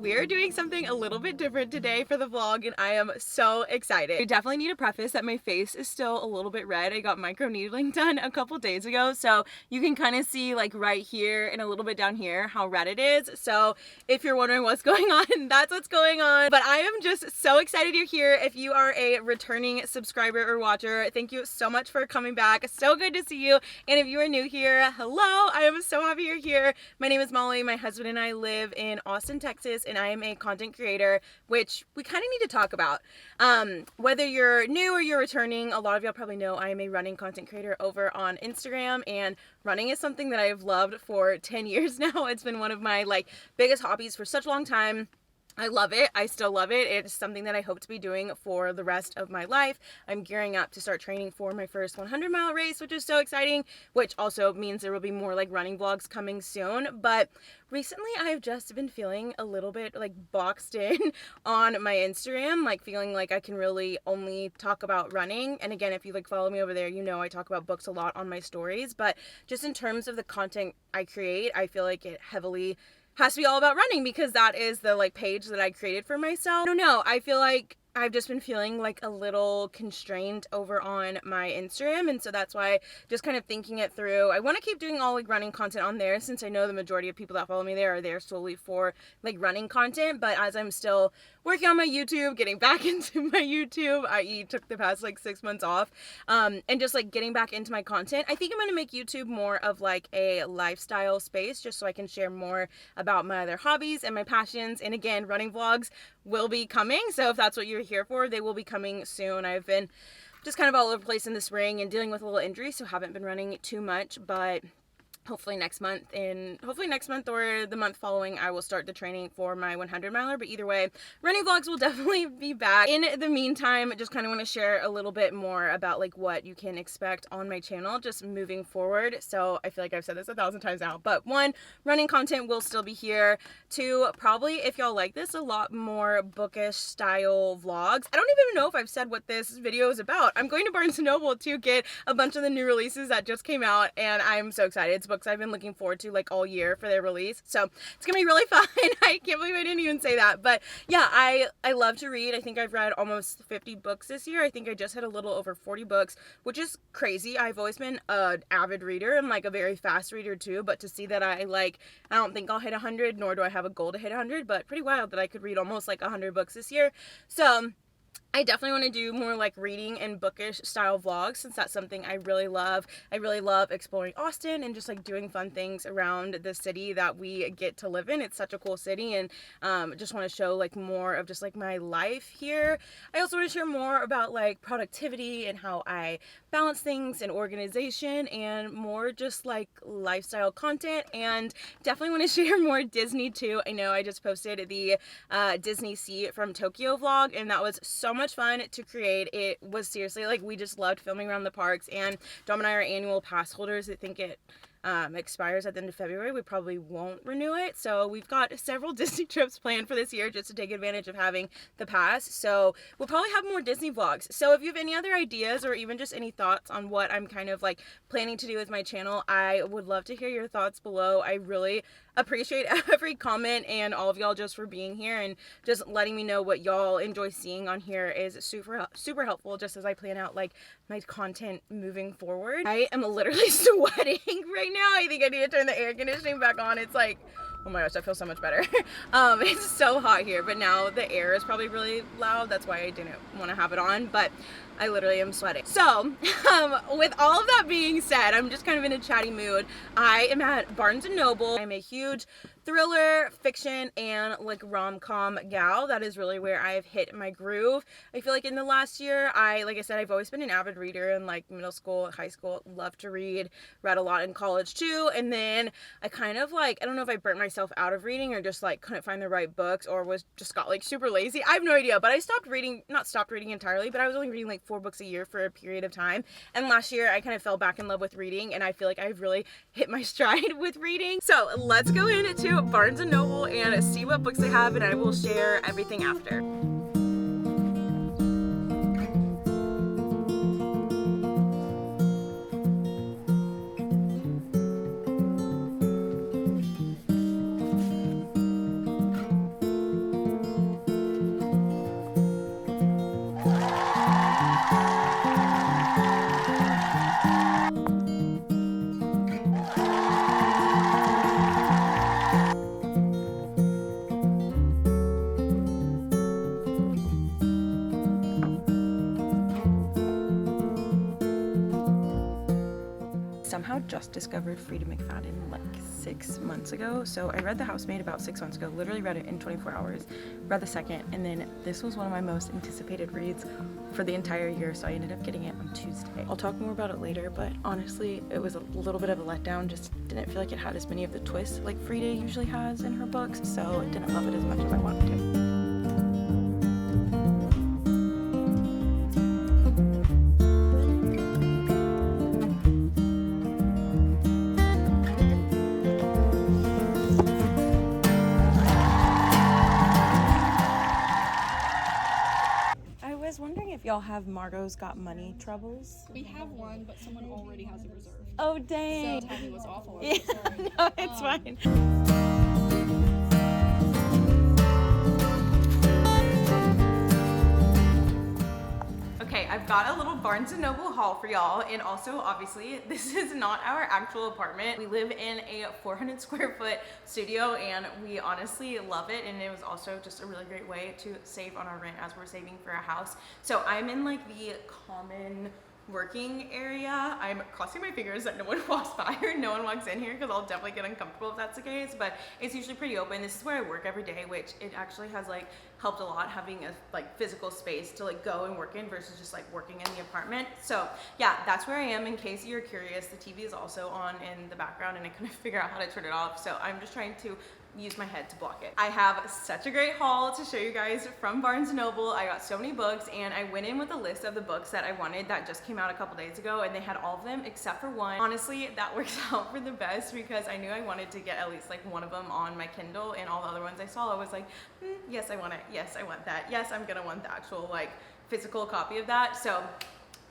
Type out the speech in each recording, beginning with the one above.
we are doing something a little bit different today for the vlog, and I am so excited. I definitely need to preface that my face is still a little bit red. I got micro needling done a couple days ago, so you can kind of see like right here and a little bit down here how red it is. So if you're wondering what's going on, that's what's going on. But I am just so excited you're here. If you are a returning subscriber or watcher, thank you so much for coming back. So good to see you. And if you are new here, hello, I am so happy you're here. My name is Molly. My husband and I live in Austin, Texas, and I am a content creator, which we kind of need to talk about. Whether you're new or you're returning, a lot of y'all probably know I am a running content creator over on Instagram, and running is something that I have loved for 10 years now. It's been one of my biggest hobbies for such a long time. I love it. I still love it. It's something that I hope to be doing for the rest of my life. I'm gearing up to start training for my first 100-mile race, which is so exciting, which also means there will be more running vlogs coming soon. But recently I've just been feeling a little bit boxed in on my Instagram, feeling like I can really only talk about running. And again, if you follow me over there, you know I talk about books a lot on my stories, but just in terms of the content I create, I feel like it heavily has to be all about running because that is the page that I created for myself. I don't know. I feel like I've just been feeling a little constrained over on my Instagram, and so that's why just kind of thinking it through. I want to keep doing all running content on there since I know the majority of people that follow me there are there solely for running content, but as I'm still working on my YouTube, getting back into my YouTube, i.e. took the past 6 months off, and just getting back into my content, I think I'm going to make YouTube more of a lifestyle space just so I can share more about my other hobbies and my passions. And again, running vlogs will be coming, so if that's what you're here for, they will be coming soon. I've been just kind of all over the place in the spring and dealing with a little injury, so haven't been running too much, but hopefully next month or the month following, I will start the training for my 100-miler. But either way, running vlogs will definitely be back. In the meantime, just kind of want to share a little bit more about what you can expect on my channel just moving forward. So I feel like I've said this 1,000 times now, but 1, running content will still be here. 2, probably, if y'all like this, a lot more bookish style vlogs. I don't even know if I've said what this video is about. I'm going to Barnes & Noble to get a bunch of the new releases that just came out, and I'm so excited. It's books I've been looking forward to all year for their release, so it's gonna be really fun. I can't believe I didn't even say that, but yeah, I love to read. I think I've read almost 50 books this year. I think I just hit a little over 40 books, which is crazy. I've always been an avid reader and a very fast reader too, but to see that I don't think I'll hit 100, nor do I have a goal to hit 100, but pretty wild that I could read almost 100 books this year. So I definitely want to do more reading and bookish style vlogs since that's something I really love. I really love exploring Austin and just doing fun things around the city that we get to live in. It's such a cool city, and just want to show more of just my life here. I also want to share more about productivity and how I balance things and organization, and more just lifestyle content, and definitely want to share more Disney too. I know I just posted the Disney Sea from Tokyo vlog, and that was so much fun to create. It was seriously we just loved filming around the parks, and Dom and I are annual pass holders. I think it expires at the end of February. We probably won't renew it, so we've got several Disney trips planned for this year just to take advantage of having the pass. So we'll probably have more Disney vlogs. So if you have any other ideas or even just any thoughts on what I'm kind of planning to do with my channel, I would love to hear your thoughts below. I really appreciate every comment and all of y'all just for being here and just letting me know what y'all enjoy seeing on here is super helpful just as I plan out my content moving forward. I am literally sweating right now. I think I need to turn the air conditioning back on. It's oh my gosh, I feel so much better. It's so hot here, but now the air is probably really loud. That's why I didn't want to have it on, but I literally am sweating. So, with all of that being said, I'm just kind of in a chatty mood. I am at Barnes & Noble. I'm a huge thriller, fiction, and rom-com gal. That is really where I've hit my groove. I feel in the last year, like I said, I've always been an avid reader in middle school, high school, loved to read a lot in college too, and then I kind of I don't know if I burnt myself out of reading or just couldn't find the right books or just got super lazy. I have no idea, but I not stopped reading entirely, but I was only reading 4 books a year for a period of time, and last year I kind of fell back in love with reading, and I feel I've really hit my stride with reading. So let's go into Barnes & Noble and see what books they have, and I will share everything after. somehow just discovered Frida McFadden like 6 months ago. So I read The Housemaid about 6 months ago, literally read it in 24 hours, read the second, and then this was one of my most anticipated reads for the entire year, so I ended up getting it on Tuesday. I'll talk more about it later, but honestly, it was a little bit of a letdown. Just didn't feel like it had as many of the twists like Frida usually has in her books, so didn't love it as much as I wanted to. Y'all have Margot's Got Money troubles? We have one, but someone already has it reserved. Oh, dang. So tell me what's awful. Yeah, no, it's fine. Okay, I've got a little Barnes & Noble haul for y'all, and also obviously this is not our actual apartment. We live in a 400 square foot studio and we honestly love it, and it was also just a really great way to save on our rent as we're saving for a house. So I'm in like the common working area. I'm crossing my fingers that no one walks by or no one walks in here, because I'll definitely get uncomfortable if that's the case, but it's usually pretty open. This is where I work every day, which it actually has like helped a lot having a like physical space to like go and work in versus just like working in the apartment. So yeah, that's where I am. In case you're curious, the TV is also on in the background and I couldn't figure out how to turn it off, so I'm just trying to use my head to block it. I have such a great haul to show you guys from Barnes & Noble. I got so many books, and I went in with a list of the books that I wanted that just came out a couple days ago, and they had all of them except for one. Honestly, that works out for the best because I knew I wanted to get at least like one of them on my Kindle, and all the other ones I saw, I was like, yes, I want it. Yes, I want that. Yes, I'm gonna want the actual like physical copy of that. So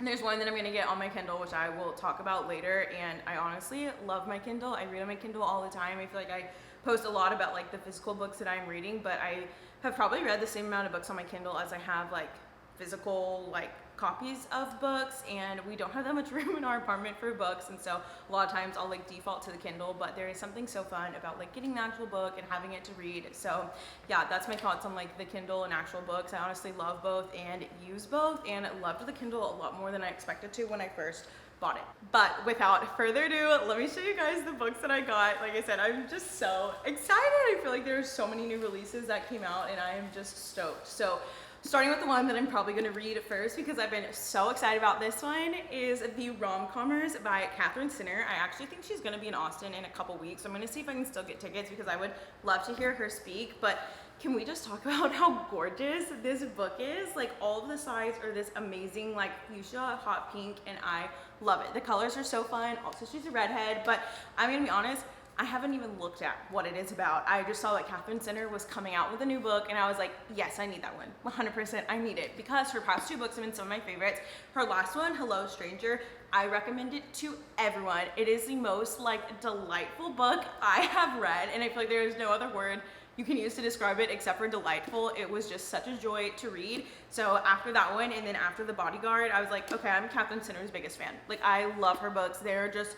there's one that I'm gonna get on my Kindle, which I will talk about later, and I honestly love my Kindle. I read on my Kindle all the time. I feel like I post a lot about like the physical books that I'm reading, but I have probably read the same amount of books on my Kindle as I have like physical like copies of books, and we don't have that much room in our apartment for books, and so a lot of times I'll like default to the Kindle, but there is something so fun about like getting the actual book and having it to read. So yeah, that's my thoughts on like the Kindle and actual books. I honestly love both and use both, and loved the Kindle a lot more than I expected to when I first bought it. But without further ado, let me show you guys the books that I got. Like I said, I'm just so excited. I feel like there are so many new releases that came out and I am just stoked. So starting with the one that I'm probably gonna read first because I've been so excited about this one is The Rom-Commers by Katherine Sinner. I actually think she's gonna be in Austin in a couple weeks. So I'm gonna see if I can still get tickets because I would love to hear her speak. But can we just talk about how gorgeous this book is? Like all of the sides are this amazing like fuchsia hot pink, and I love it. The colors are so fun. Also, she's a redhead, but I'm gonna be honest, I haven't even looked at what it is about. I just saw that Katherine Sinner was coming out with a new book, and I was like, yes, I need that one. 100% I need it, because her past two books have been some of my favorites. Her last one, Hello Stranger, I recommend it to everyone. It is the most like delightful book I have read, and I feel like there is no other word you can use to describe it except for delightful. It was just such a joy to read. So after that one, and then after The Bodyguard, I was like, okay, I'm Katherine Sinner's biggest fan. Like I love her books. They're just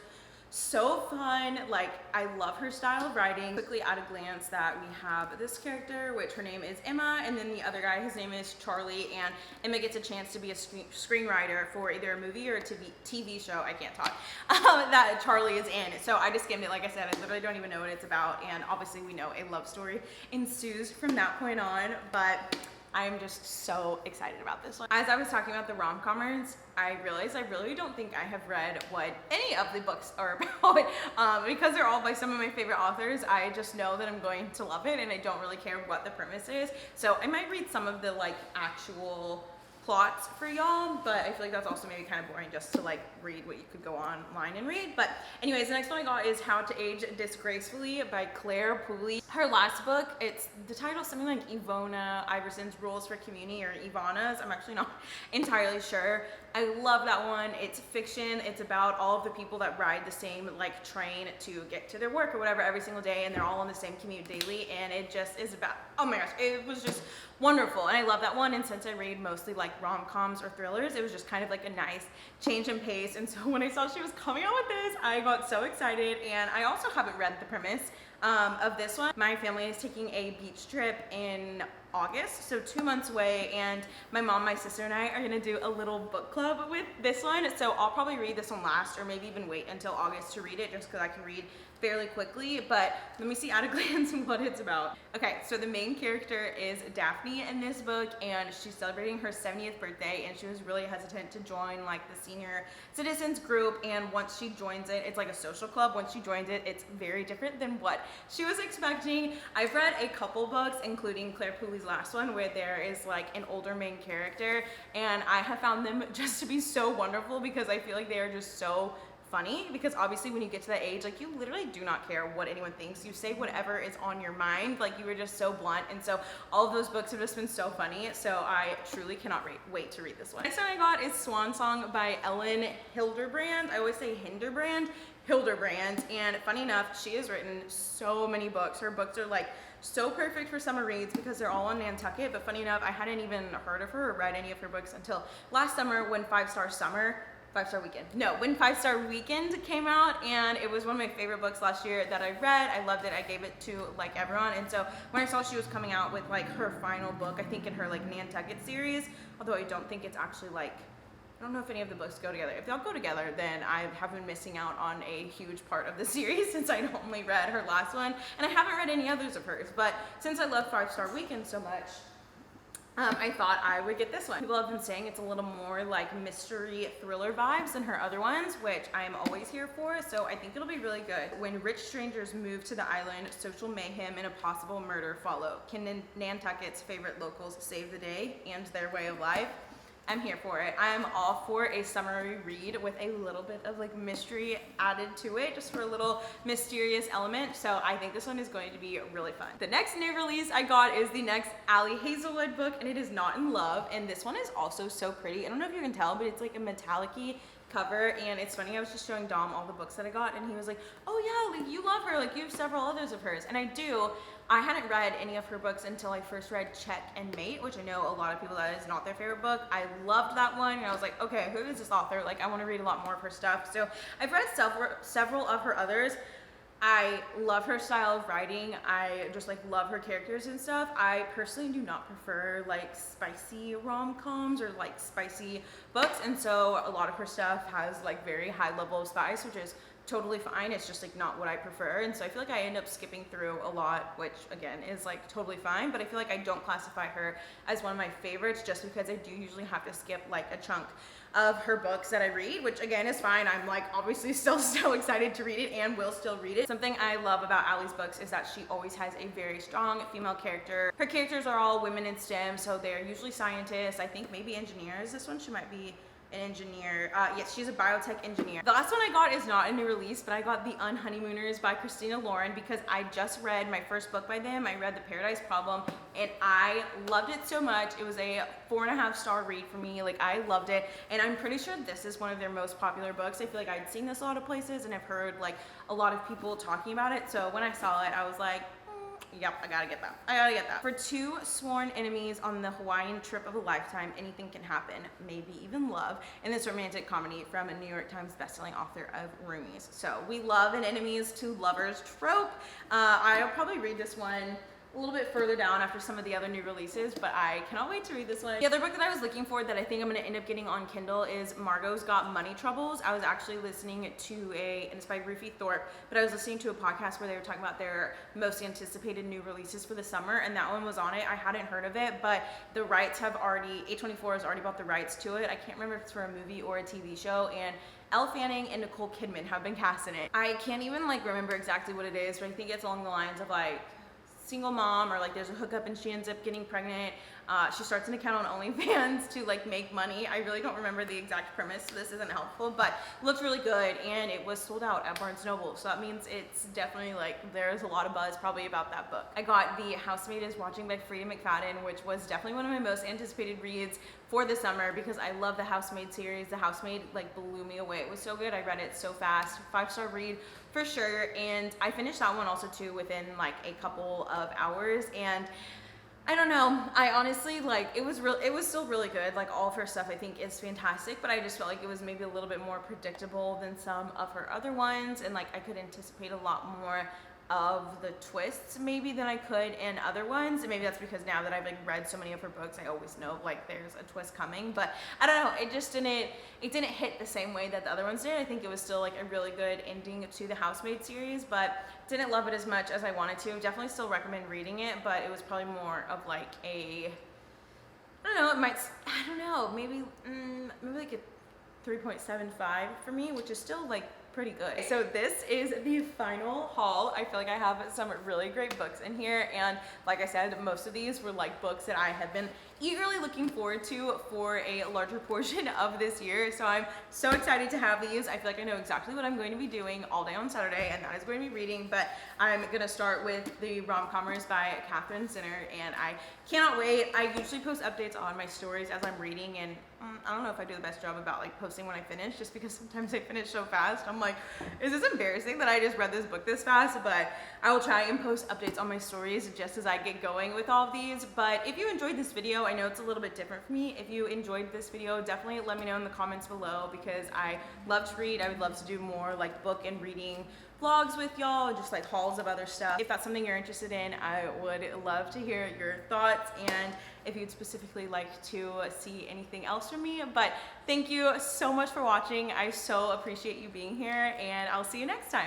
so fun. Like I love her style of writing. Quickly at a glance that we have this character, which her name is Emma, and then the other guy, his name is Charlie, and Emma gets a chance to be a screenwriter for either a movie or a TV show, I can't talk, that Charlie is in. So I just skimmed it. Like I said, I literally don't even know what it's about, and obviously we know a love story ensues from that point on, but I'm just so excited about this one. As I was talking about the rom-commers, I realized I really don't think I have read what any of the books are about. Because they're all by some of my favorite authors, I just know that I'm going to love it, and I don't really care what the premise is. So I might read some of the like actual plots for y'all, but I feel like that's also maybe kind of boring just to like read what you could go online and read. But anyways, the next one I got is How to Age Disgracefully by Claire Pooley. Her last book, it's the title something like Ivona Iverson's Rules for Community, or Ivana's, I'm actually not entirely sure. I love that one. It's fiction. It's about all of the people that ride the same like train to get to their work or whatever every single day, and they're all on the same commute daily, and it just is about, oh my gosh, it was just wonderful. And I love that one, and since I read mostly like rom-coms or thrillers, it was just kind of like a nice change in pace. And so when I saw she was coming out with this, I got so excited. And I also haven't read the premise of this one. My family is taking a beach trip in August, so 2 months away, and my mom, my sister, and I are gonna do a little book club with this one, so I'll probably read this one last, or maybe even wait until August to read it, just because I can read fairly quickly. But let me see at a glance what it's about. Okay, so the main character is Daphne in this book, and she's celebrating her 70th birthday, and she was really hesitant to join like the senior citizens group, and once she joins it, it's like a social club. Once she joins it, it's very different than what she was expecting. I've read a couple books, including Claire Pooley's last one, where there is like an older main character, and I have found them just to be so wonderful, because I feel like they are just so funny, because obviously when you get to that age, like, you literally do not care what anyone thinks. You say whatever is on your mind, like, you were just so blunt, and so all of those books have just been so funny, so I truly cannot wait to read this one. Next one I got is Swan Song by Ellen Hilderbrand. I always say Hilderbrand, and funny enough, she has written so many books. Her books are like so perfect for summer reads because they're all on Nantucket, but funny enough, I hadn't even heard of her or read any of her books until last summer when Five Star Weekend came out, and it was one of my favorite books last year that I read. I loved it. I gave it to like everyone, and so when I saw she was coming out with like her final book, I think in her like Nantucket series, although I don't think it's actually like, I don't know if any of the books go together. If they all go together, then I have been missing out on a huge part of the series, since I only read her last one, and I haven't read any others of hers. But since I love Five Star Weekend so much, I thought I would get this one. People have been saying it's a little more like mystery thriller vibes than her other ones, which I'm always here for, so I think it'll be really good. When rich strangers move to the island, social mayhem and a possible murder follow. Can Nantucket's favorite locals save the day and their way of life? I'm here for it. I'm all for a summery read with a little bit of like mystery added to it, just for a little mysterious element. So I think this one is going to be really fun. The next new release I got is the next Ali Hazelwood book, and it is Not in Love. And this one is also so pretty. I don't know if you can tell, but it's like a metallic-y cover, and it's funny, I was just showing Dom all the books that I got, and he was like, oh yeah, like you love her, like you have several others of hers, and I do. I hadn't read any of her books until I first read Check and Mate, which I know a lot of people that is not their favorite book. I loved that one, and I was like, okay, who is this author? Like, I want to read a lot more of her stuff. So I've read several of her others. I love her style of writing. I just like love her characters and stuff. I personally do not prefer like spicy rom-coms or like spicy books, and so a lot of her stuff has like very high level of spice, which is totally fine. It's just like not what I prefer, and so I feel like I end up skipping through a lot, which again is like totally fine, but I feel like I don't classify her as one of my favorites just because I do usually have to skip like a chunk of her books that I read, which again is fine. I'm like obviously still so excited to read it and will still read it. Something I love about Ali's books is that she always has a very strong female character. Her characters are all women in STEM, so they're usually scientists, I think maybe engineers. This one she might be an engineer. Yes, she's a biotech engineer. The last one I got is not a new release, but I got The Unhoneymooners by Christina Lauren because I just read my first book by them. I read The Paradise Problem, and I loved it so much. It was a 4.5-star read for me. Like, I loved it, and I'm pretty sure this is one of their most popular books. I feel like I'd seen this a lot of places, and I've heard like a lot of people talking about it, so when I saw it, I was like, yep, I gotta get that. For two sworn enemies on the Hawaiian trip of a lifetime, anything can happen, maybe even love, in this romantic comedy from a New York Times bestselling author of Roomies. So we love an enemies to lovers trope. I'll probably read this one a little bit further down after some of the other new releases, but I cannot wait to read this one. The other book that I was looking for that I think I'm going to end up getting on Kindle is Margot's Got Money Troubles. I was actually listening to and it's by Ruthie Thorpe, but I was listening to a podcast where they were talking about their most anticipated new releases for the summer, and that one was on it. I hadn't heard of it, but the rights have already, A24 has already bought the rights to it. I can't remember if it's for a movie or a TV show, and Elle Fanning and Nicole Kidman have been cast in it. I can't even like remember exactly what it is, but I think it's along the lines of like single mom, or like there's a hookup and she ends up getting pregnant. She starts an account on OnlyFans to like make money. I really don't remember the exact premise, so this isn't helpful, but it looks really good, and it was sold out at Barnes & Noble, so that means it's definitely like there's a lot of buzz probably about that book. I got The Housemaid is Watching by Frida McFadden, which was definitely one of my most anticipated reads for the summer because I love the Housemaid series. The Housemaid like blew me away. It was so good. I read it so fast. 5-star read for sure, and I finished that one also too within like a couple of hours, and I don't know, I honestly like it was still really good. Like all of her stuff I think is fantastic, but I just felt like it was maybe a little bit more predictable than some of her other ones, and like I could anticipate a lot more of the twists maybe than I could in other ones. And maybe that's because now that I've like read so many of her books, I always know like there's a twist coming. But I don't know, it didn't hit the same way that the other ones did. I think it was still like a really good ending to the Housemaid series, but didn't love it as much as I wanted to. Definitely still recommend reading it, but it was probably more of like a, I don't know, maybe like a 3.75 for me, which is still like pretty good. So this is the final haul. I feel like I have some really great books in here, and like I said, most of these were like books that I have been eagerly looking forward to for a larger portion of this year. So I'm so excited to have these. I feel like I know exactly what I'm going to be doing all day on Saturday, and that is going to be reading. But I'm gonna start with the Rom-Commers by Catherine Zinner, and I cannot wait. I usually post updates on my stories as I'm reading, and I don't know if I do the best job about like posting when I finish, just because sometimes I finish so fast. I'm like, is this embarrassing that I just read this book this fast? But I will try and post updates on my stories just as I get going with all of these. But if you enjoyed this video, I know it's a little bit different for me. If you enjoyed this video, definitely let me know in the comments below, because I love to read. I would love to do more like book and reading vlogs with y'all, just like hauls of other stuff. If that's something you're interested in, I would love to hear your thoughts, and if you'd specifically like to see anything else from me. But thank you so much for watching. I so appreciate you being here, and I'll see you next time.